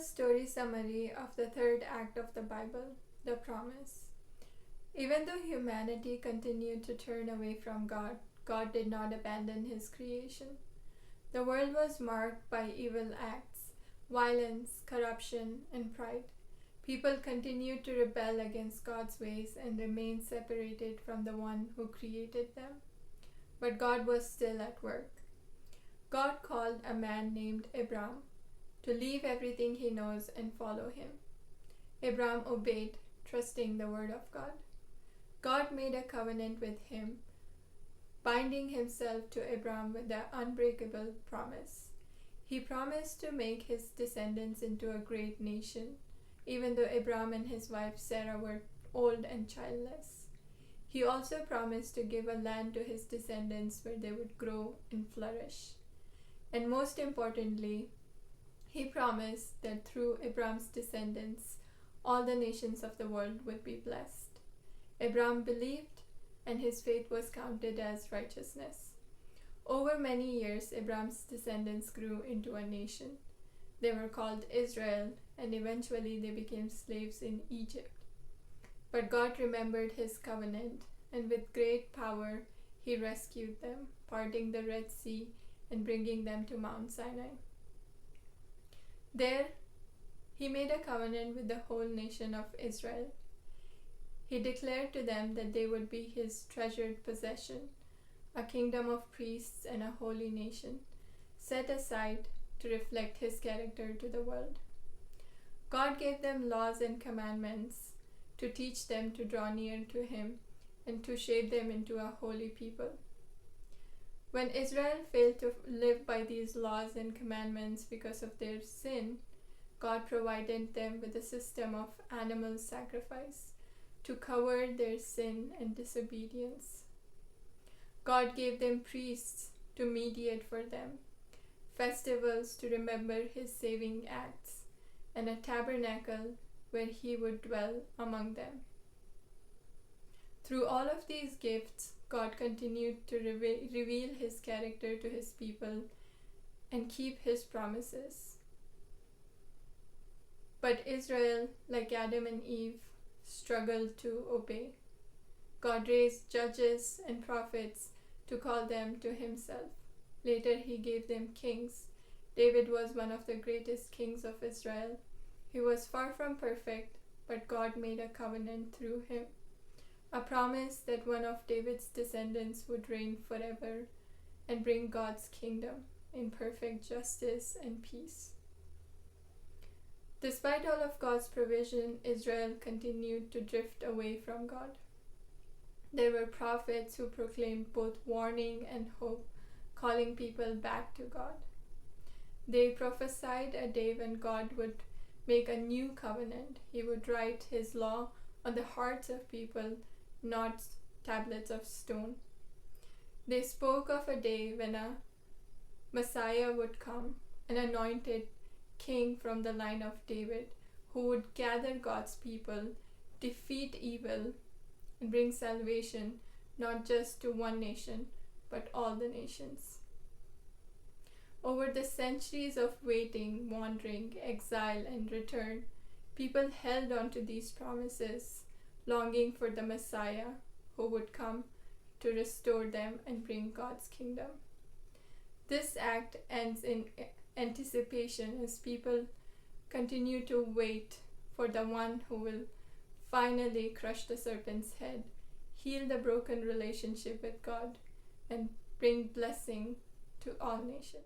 story summary of the third act of the Bible, the promise. Even though humanity continued to turn away from God, God did not abandon his creation. The world was marked by evil acts, violence, corruption, and pride. People continued to rebel against God's ways and remain separated from the one who created them. But God was still at work. God called a man named Abram to leave everything he knows and follow him. Abram obeyed, trusting the word of God. God made a covenant with him, binding himself to Abram with an unbreakable promise. He promised to make his descendants into a great nation, even though Abram and his wife Sarah were old and childless. He also promised to give a land to his descendants where they would grow and flourish. And most importantly, he promised that through Abram's descendants, all the nations of the world would be blessed. Abram believed, and his faith was counted as righteousness. Over many years, Abram's descendants grew into a nation. They were called Israel, and eventually they became slaves in Egypt. But God remembered his covenant, and with great power he rescued them, parting the Red Sea and bringing them to Mount Sinai. There, he made a covenant with the whole nation of Israel. He declared to them that they would be his treasured possession, a kingdom of priests and a holy nation, set aside to reflect his character to the world. God gave them laws and commandments to teach them to draw near to him and to shape them into a holy people. When Israel failed to live by these laws and commandments because of their sin, God provided them with a system of animal sacrifice to cover their sin and disobedience. God gave them priests to mediate for them, festivals to remember his saving acts, and a tabernacle where he would dwell among them. Through all of these gifts, God continued to reveal his character to his people and keep his promises. But Israel, like Adam and Eve, struggled to obey. God raised judges and prophets to call them to himself. Later, he gave them kings. David was one of the greatest kings of Israel. He was far from perfect, but God made a covenant through him, a promise that one of David's descendants would reign forever and bring God's kingdom in perfect justice and peace. Despite all of God's provision, Israel continued to drift away from God. There were prophets who proclaimed both warning and hope, calling people back to God. They prophesied a day when God would make a new covenant. He would write his law on the hearts of people, not tablets of stone. They spoke of a day when a Messiah would come, an anointed king from the line of David, who would gather God's people, defeat evil, and bring salvation not just to one nation, but all the nations. Over the centuries of waiting, wandering, exile, and return, people held on to these promises, longing for the Messiah who would come to restore them and bring God's kingdom. This act ends in anticipation as people continue to wait for the one who will finally crush the serpent's head, heal the broken relationship with God, and bring blessing to all nations.